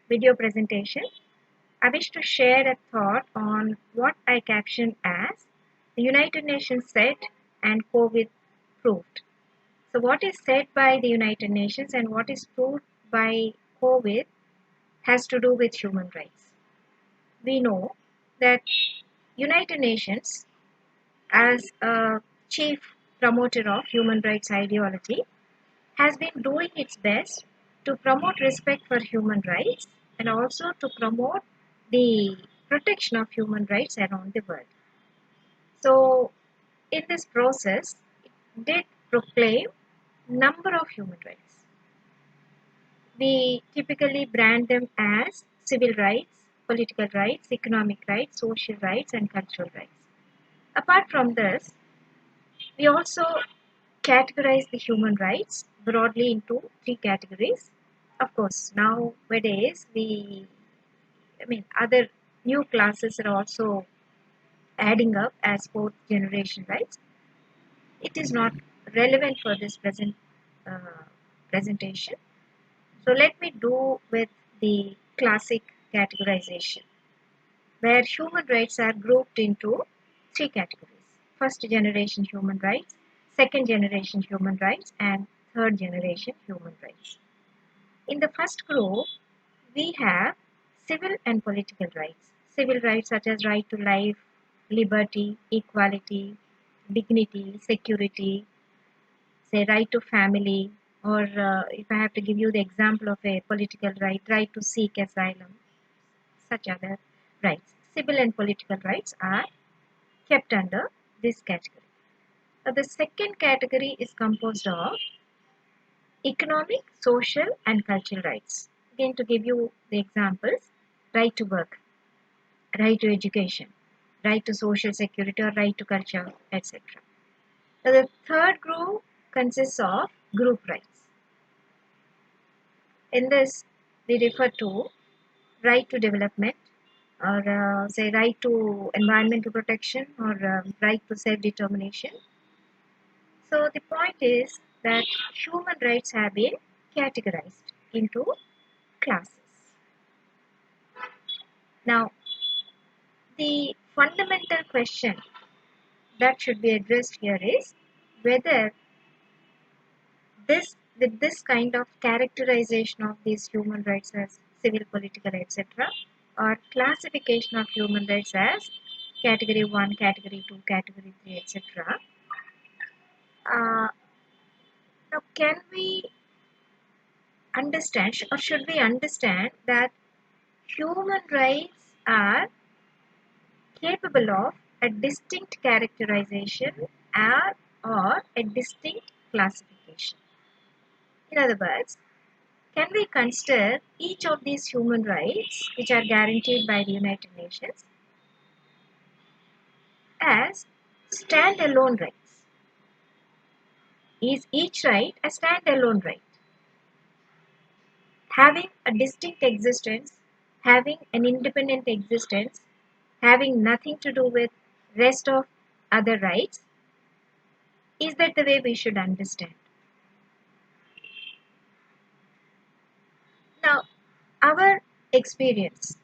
video presentation, I wish to share a thought on what I caption as the United Nations said and COVID proved. So, what is said by the United Nations and what is proved by COVID has to do with human rights. We know that United Nations, as a chief promoter of human rights ideology, has been doing its best to promote respect for human rights and also to promote the protection of human rights around the world. So, in this process, it did proclaim number of human rights. We typically brand them as civil rights, political rights, economic rights, social rights, and cultural rights. Apart from this, we also categorize the human rights broadly into three categories. Of course, nowadays other new classes are also adding up as fourth generation rights. It is not relevant for this uh, presentation. So let me do with the classic categorization, where human rights are grouped into three categories. First generation human rights, second generation human rights, and third generation human rights. In the first group, we have civil and political rights. Civil rights such as right to life, liberty, equality, dignity, security, say right to family, or if I have to give you the example of a political right, right to seek asylum, such other rights. Civil and political rights are kept under this category. The second category is composed of economic, social, and cultural rights. Again, to give you the examples, right to work, right to education, right to social security or right to culture, etc. The third group consists of group rights. In this, we refer to right to development, or say right to environmental protection, or right to self-determination. So the point is that human rights have been categorized into classes. Now, the fundamental question that should be addressed here is whether this kind of characterization of these human rights as civil, political, etc., or classification of human rights as category 1, category 2, category 3, etc. Now, can we understand or should we understand that human rights are capable of a distinct characterization or a distinct classification? In other words, can we consider each of these human rights, which are guaranteed by the United Nations, as standalone rights? Is each right a standalone right, having a distinct existence, having an independent existence, having nothing to do with rest of other rights? Is that the way we should understand? Now, our experience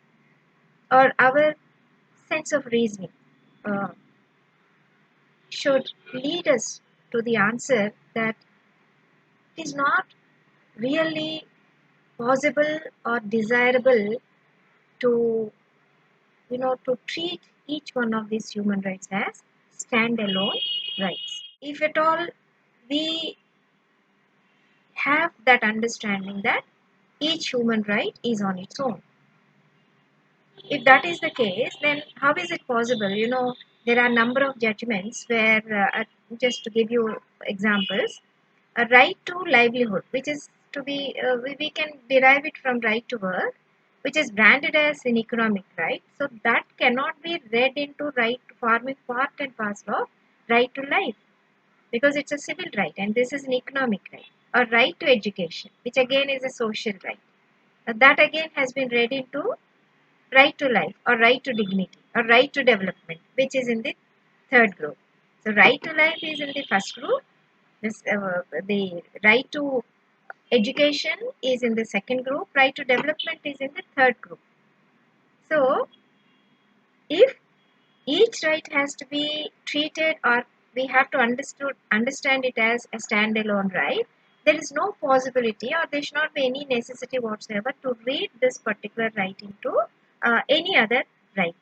or our sense of reasoning uh, should lead us to the answer that it is not really possible or desirable to to treat each one of these human rights as standalone rights. If at all we have that understanding that each human right is on its own, if that is the case, then how is it possible? There are a number of judgments where, just to give you examples, a right to livelihood, which is to be, we can derive it from right to work, which is branded as an economic right. So that cannot be read into right forming part and parcel of right to life, because it's a civil right and this is an economic right. A right to education, which again is a social right. That again has been read into right to life or right to dignity or right to development, which is in the third group. So right to life is in the first group. The right to Education is in the second group, right to development is in the third group. So, if each right has to be treated, or we have to understand it as a standalone right, there is no possibility or there should not be any necessity whatsoever to read this particular right into any other right.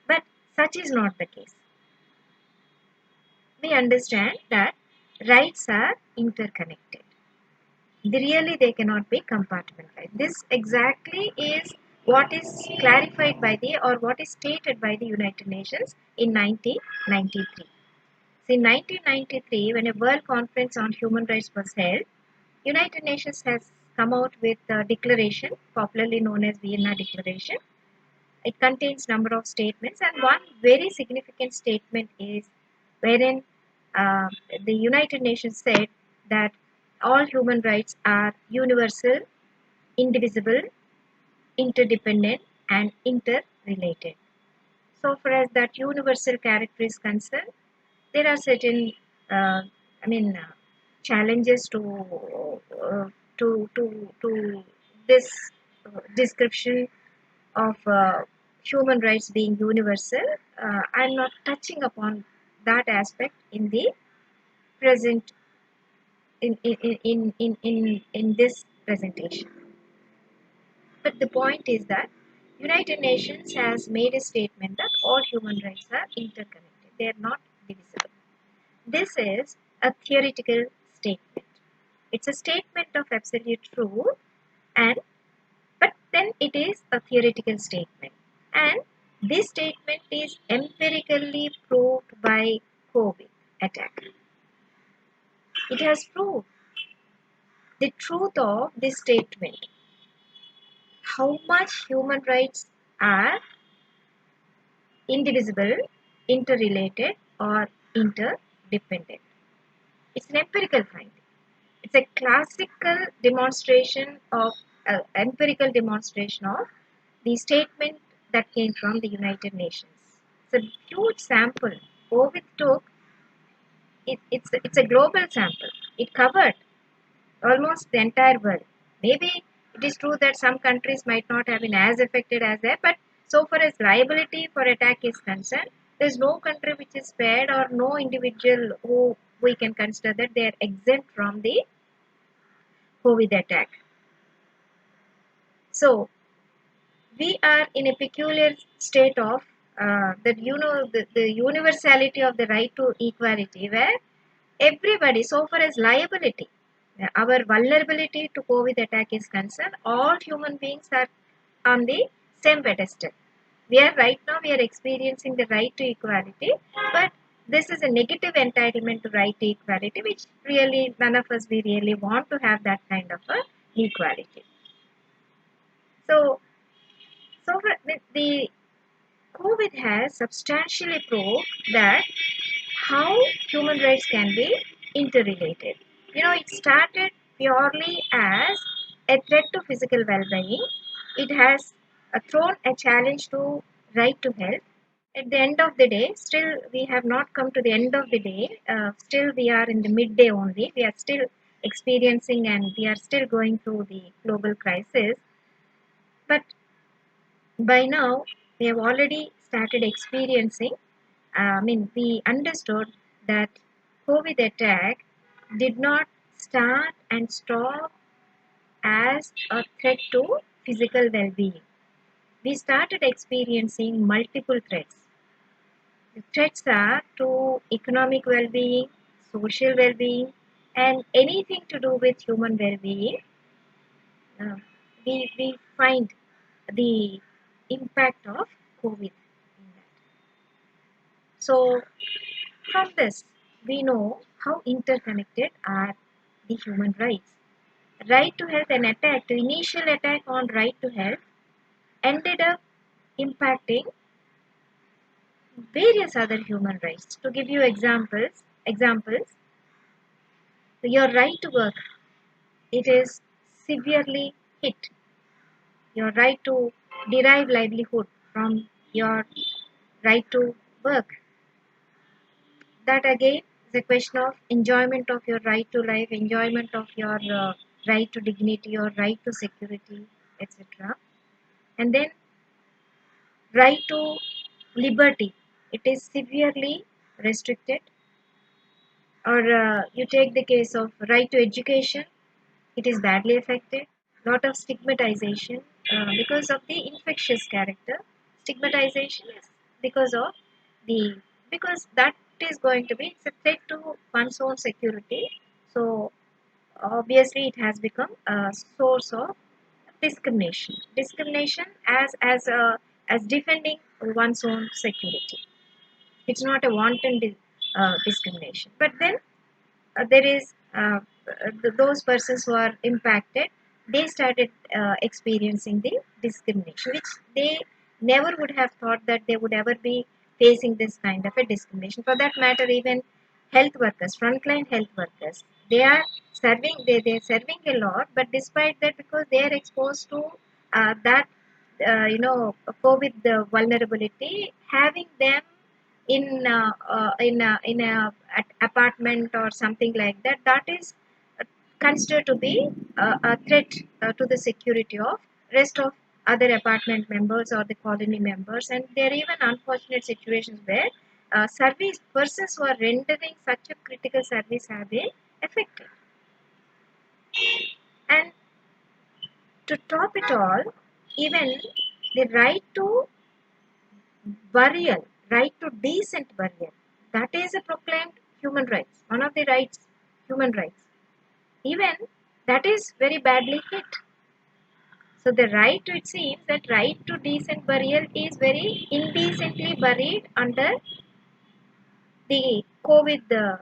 But such is not the case. We understand that rights are interconnected. They cannot be compartmentalized. This exactly is what is clarified by the, or what is stated by the United Nations in 1993. In 1993, when a World Conference on Human Rights was held, United Nations has come out with a declaration, popularly known as Vienna Declaration. It contains number of statements, and one very significant statement is wherein uh, the United Nations said that all human rights are universal, indivisible, interdependent, and interrelated. So far as that universal character is concerned, there are certain, uh, I mean, challenges to this description of human rights being universal. I'm not touching upon that aspect in the present in this presentation. But the point is that United Nations has made a statement that all human rights are interconnected. They are not divisible. This is a theoretical statement. It's a statement of absolute truth, and but then it is a theoretical statement. And this statement is empirically proved by COVID attack. It has proved the truth of this statement, how much human rights are indivisible, interrelated, or interdependent. It's an empirical finding. It's a classical demonstration of empirical demonstration of the statement that came from the United Nations. It's a huge sample. COVID took it's a global sample. It covered almost the entire world. Maybe it is true that some countries might not have been as affected as that, but so far as liability for attack is concerned, there is no country which is spared, or no individual who we can consider that they are exempt from the COVID attack. So we are in a peculiar state of that, the universality of the right to equality, where everybody, so far as liability, our vulnerability to COVID attack is concerned, all human beings are on the same pedestal. We are experiencing the right to equality, but this is a negative entitlement to right to equality, which really none of us we really want to have that kind of a equality. So, the COVID has substantially proved that how human rights can be interrelated. It started purely as a threat to physical well-being. It has thrown a challenge to right to health. At the end of the day, still we have not come to the end of the day. Still we are in the midday only. We are still experiencing, and we are still going through the global crisis. But by now, we have already started experiencing, we understood that COVID attack did not start and stop as a threat to physical well-being. We started experiencing multiple threats. The threats are to economic well-being, social well-being, and anything to do with human well-being. Uh, we find the impact of COVID in that. So, from this, we know how interconnected are the human rights. Right to health, an attack, the initial attack on right to health, ended up impacting various other human rights. To give you examples, your right to work, it is severely hit. Your right to derive livelihood from your right to work, that again is a question of enjoyment of your right to life, enjoyment of your right to dignity or right to security, etc. And then right to liberty, it is severely restricted. Or you take the case of right to education, it is badly affected. Lot of stigmatization because of the infectious character. Stigmatization is because of the, because that is going to be, it's a threat to one's own security. So obviously it has become a source of discrimination. Discrimination as defending one's own security. It's not a wanton discrimination. But then there is those persons who are impacted, they started experiencing the discrimination, which they never would have thought that they would ever be facing this kind of a discrimination. For that matter, even health workers, frontline health workers, they are serving, they're serving a lot, but despite that, because they are exposed to that COVID vulnerability, having them in a apartment or something like that, that is considered to be a threat to the security of rest of other apartment members or the colony members. And there are even unfortunate situations where service persons who are rendering such a critical service have been affected. And to top it all, even the right to burial, right to decent burial, that is a proclaimed human rights, one of the rights, human rights. Even that is very badly hit. So the right to, it seems that right to decent burial is very indecently buried under the COVID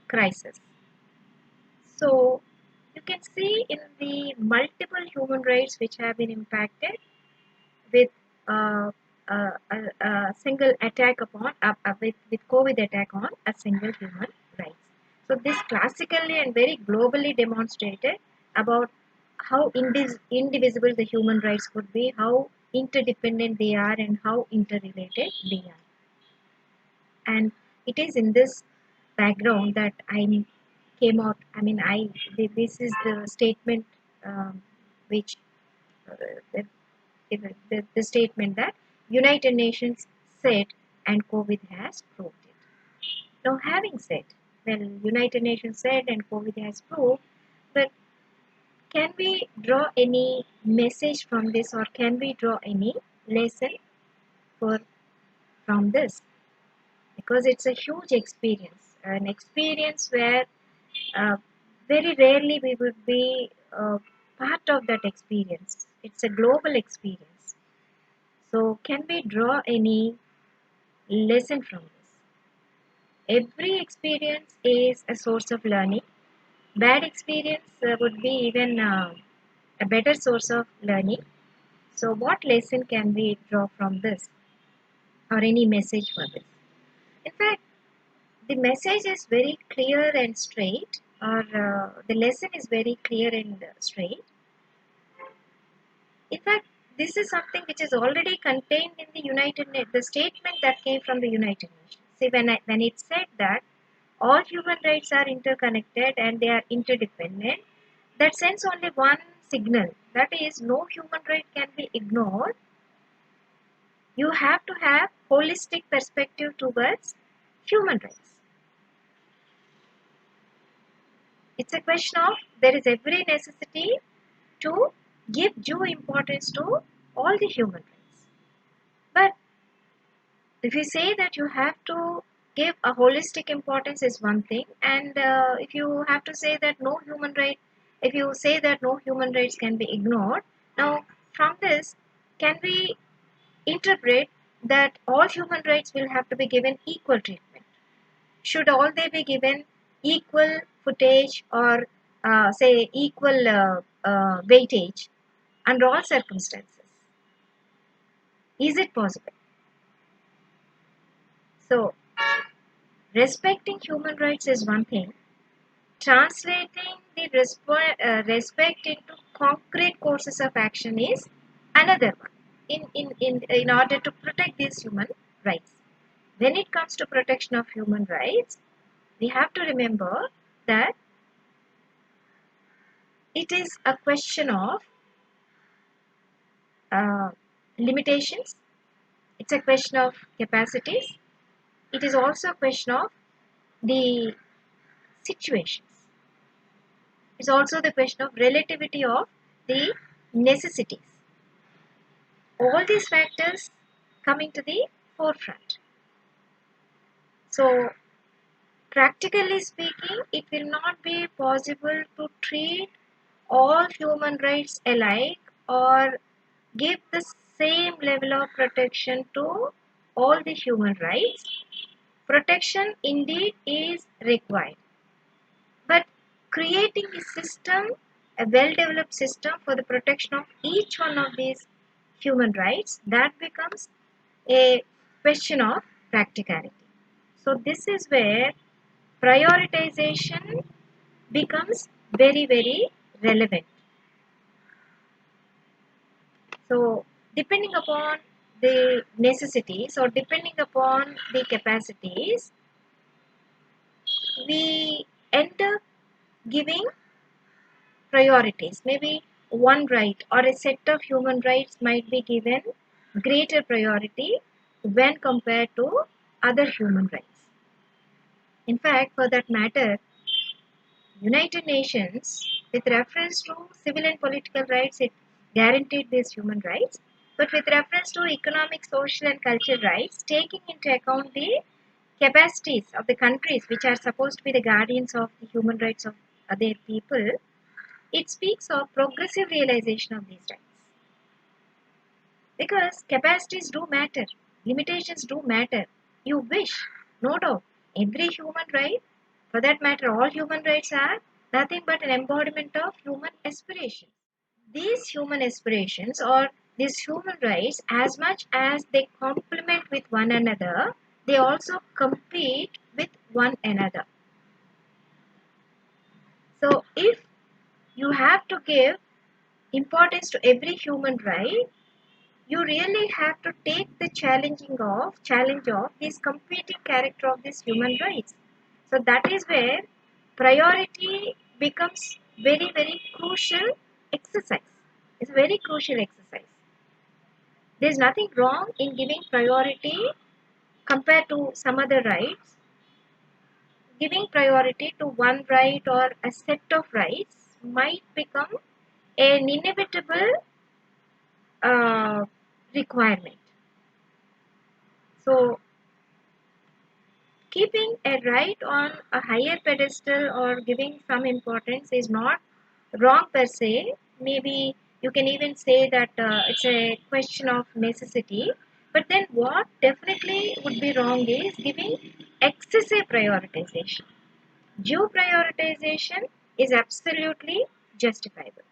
crisis. So you can see in the multiple human rights which have been impacted with a single attack upon with COVID attack on a single human rights. So this classically and very globally demonstrated about how indivisible the human rights could be, how interdependent they are, and how interrelated they are. And it is in this background that I came out. I mean, this is the statement which uh, the, the statement that United Nations said and COVID has proved it. Now, having said, well, United Nations said and COVID has proved, but can we draw any message from this, or can we draw any lesson for from this? Because it's a huge experience, an experience where uh, very rarely we would be part of that experience. It's a global experience. So, can we draw any lesson from this? Every experience is a source of learning. Bad experience would be even a better source of learning. So, what lesson can we draw from this, or any message for this? In fact, the message is very clear and straight, or the lesson is very clear and straight. In fact, this is something which is already contained in the the statement that came from the United Nations. See, when it said that all human rights are interconnected and they are interdependent, that sends only one signal, that is, no human right can be ignored. You have to have holistic perspective towards human rights. It's a question of there is every necessity to give due importance to all the human rights. But if you say that you have to give a holistic importance is one thing, and if you have to say that no human right, if you say that no human rights can be ignored, now from this, can we interpret that all human rights will have to be given equal treatment? Should all they be given equal footage, or say equal weightage under all circumstances? Is it possible? So, respecting human rights is one thing. Translating the respect into concrete courses of action is another one, in order to protect these human rights. When it comes to protection of human rights, we have to remember that It is a question of uh, limitations, it's a question of capacities, it is also a question of the situations. It's also the question of relativity of the necessities. All these factors coming to the forefront. So, practically speaking, it will not be possible to treat all human rights alike or give the same level of protection to all the human rights. Protection indeed is required, but creating a system, a well developed system for the protection of each one of these human rights, that becomes a question of practicality. So, this is where prioritization becomes very, very relevant. So, depending upon the necessities or depending upon the capacities, we end up giving priorities. Maybe one right or a set of human rights might be given greater priority when compared to other human rights. In fact, for that matter, United Nations, with reference to civil and political rights, it guaranteed these human rights. But with reference to economic, social, and cultural rights, taking into account the capacities of the countries which are supposed to be the guardians of the human rights of their people, it speaks of progressive realization of these rights. Because capacities do matter, limitations do matter. You wish, no doubt, every human right, for that matter, all human rights are nothing but an embodiment of human aspiration. These human aspirations or these human rights, as much as they complement with one another, they also compete with one another. So, if you have to give importance to every human right, you really have to take the challenge of this competing character of these human rights. So that is where priority becomes very, very crucial exercise. It's a very crucial exercise. There's nothing wrong in giving priority compared to some other rights. Giving priority to one right or a set of rights might become an inevitable uh, requirement. So keeping a right on a higher pedestal or giving some importance is not wrong per se. Maybe you can even say that it's a question of necessity. But then, what definitely would be wrong is giving excessive prioritization. Due prioritization is absolutely justifiable.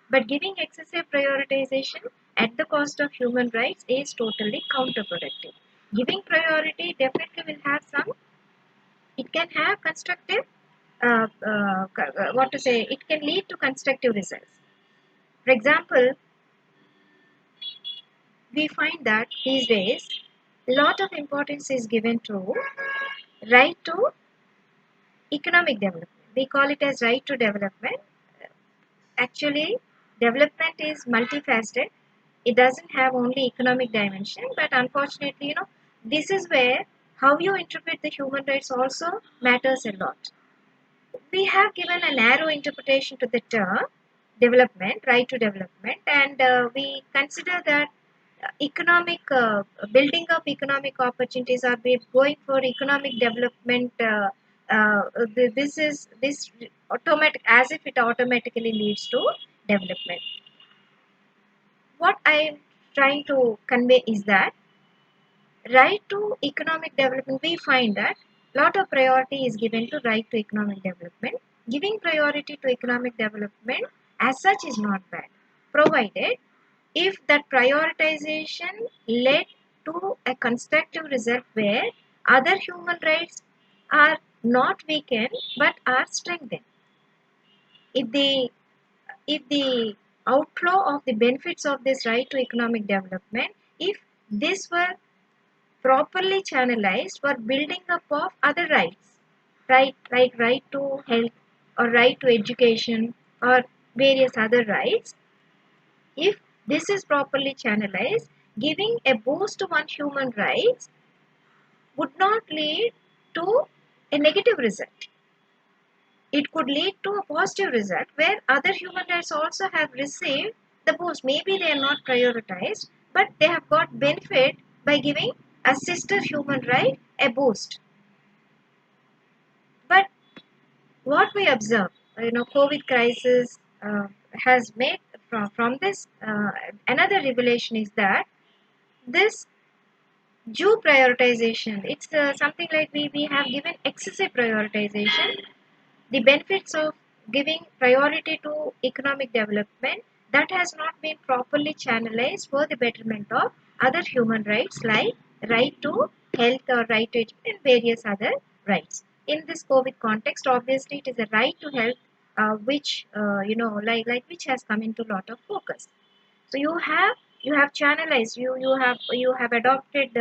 But giving excessive prioritization at the cost of human rights is totally counterproductive. Giving priority definitely will have some, it can have constructive what to say, it can lead to constructive results. For example, we find that these days a lot of importance is given to right to economic development. We call it as right to development. Actually, development is multifaceted. It doesn't have only economic dimension, but unfortunately, this is where how you interpret the human rights also matters a lot. We have given a narrow interpretation to the term development, right to development, and we consider that economic building up economic opportunities, are we going for economic development. This automatic, as if it automatically leads to development. What I am trying to convey is that right to economic development, we find that lot of priority is given to right to economic development. Giving priority to economic development as such is not bad, provided if that prioritization led to a constructive result where other human rights are not weakened but are strengthened. If the if the outflow of the benefits of this right to economic development, if this were properly channelized for building up of other rights, right, like right to health or right to education or various other rights, if this is properly channelized, giving a boost to one human rights would not lead to a negative result. It could lead to a positive result where other human rights also have received the boost. Maybe they are not prioritized, but they have got benefit by giving a sister human right a boost. But what we observe, COVID crisis has made from this another revelation is that this due prioritization, it's something like we have given excessive prioritization. The benefits of giving priority to economic development that has not been properly channelized for the betterment of other human rights like right to health or right to education and various other rights. In this COVID context, obviously it is a right to health which like which has come into a lot of focus. So you have channelized, you have adopted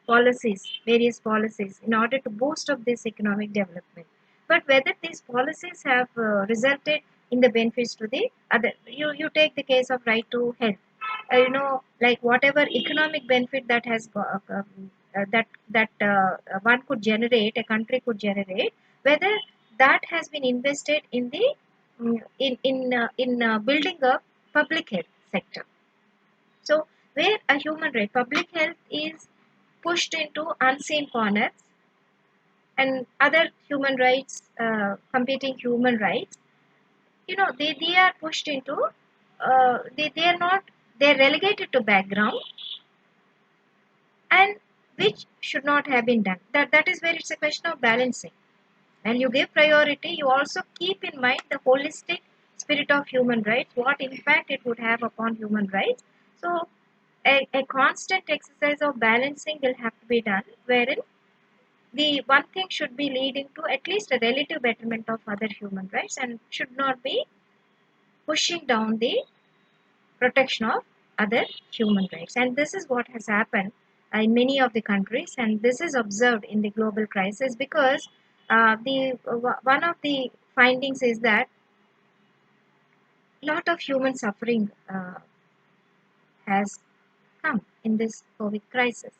policies, various policies in order to boost up this economic development. But whether these policies have resulted in the benefits to the other, you take the case of right to health. Like whatever economic benefit that has one could generate, a country could generate, whether that has been invested in the in building up public health sector. So, where a human right, public health is pushed into unseen corners and other human rights, competing human rights, they are pushed into, they are not, they're relegated to background and which should not have been done. That is where it's a question of balancing. When you give priority, you also keep in mind the holistic spirit of human rights, what impact it would have upon human rights. So, a constant exercise of balancing will have to be done, wherein the one thing should be leading to at least a relative betterment of other human rights and should not be pushing down the protection of other human rights. And this is what has happened in many of the countries, and this is observed in the global crisis because one of the findings is that lot of human suffering has come in this COVID crisis.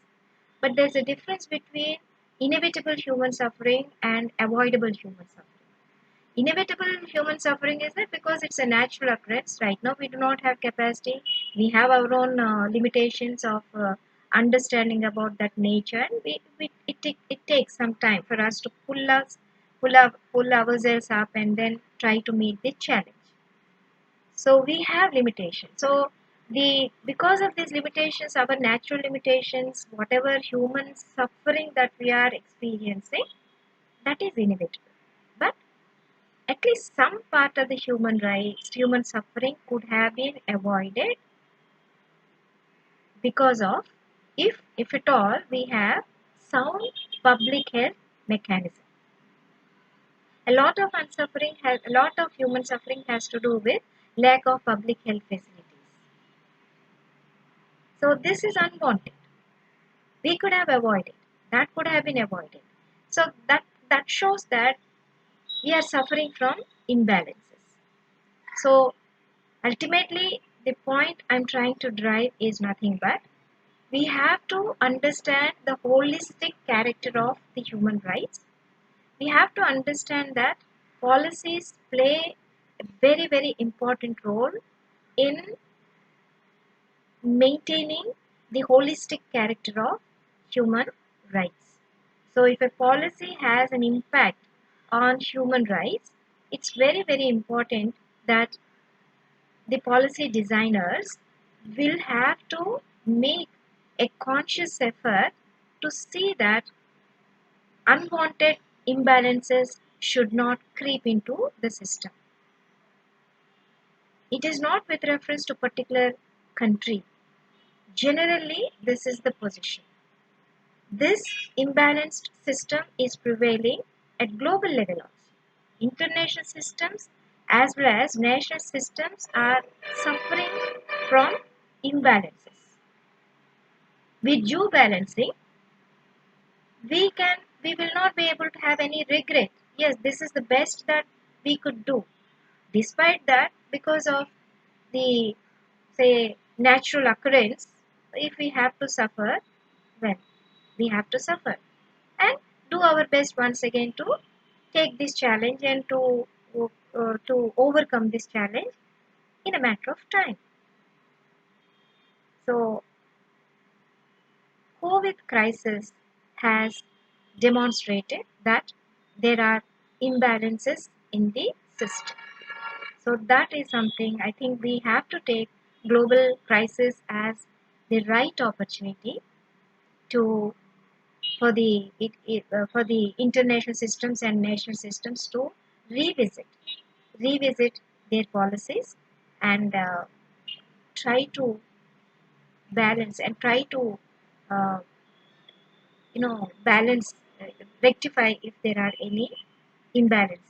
But there's a difference between inevitable human suffering and avoidable human suffering. Inevitable human suffering is that because it's a natural occurrence. Right now, we do not have capacity. We have our own limitations of understanding about that nature, and it takes some time for us to pull ourselves up and then try to meet the challenge. So we have limitations. So the because of these limitations, our natural limitations, whatever human suffering that we are experiencing, that is inevitable. But at least some part of the human rights, human suffering could have been avoided because of if at all we have sound public health mechanism. A lot of human suffering has to do with lack of public health facilities. So this is unwanted. We could have avoided. That could have been avoided. So that shows that we are suffering from imbalances. So ultimately, the point I'm trying to drive is nothing but we have to understand the holistic character of the human rights. We have to understand that policies play a very, very important role in maintaining the holistic character of human rights. So, if a policy has an impact on human rights, it's very, very important that the policy designers will have to make a conscious effort to see that unwanted imbalances should not creep into the system. It is not with reference to particular country. Generally, this is the position. This imbalanced system is prevailing at global level also. International systems as well as national systems are suffering from imbalances. With due balancing, we will not be able to have any regret. Yes, this is the best that we could do. Despite that, because of the, say, natural occurrence, if we have to suffer, well, we have to suffer and do our best once again to take this challenge and to overcome this challenge in a matter of time. So, COVID crisis has demonstrated that there are imbalances in the system. So that is something I think we have to take global crisis as the right opportunity to for the international systems and national systems to revisit their policies and try to balance and try to uh, balance, rectify if there are any imbalances.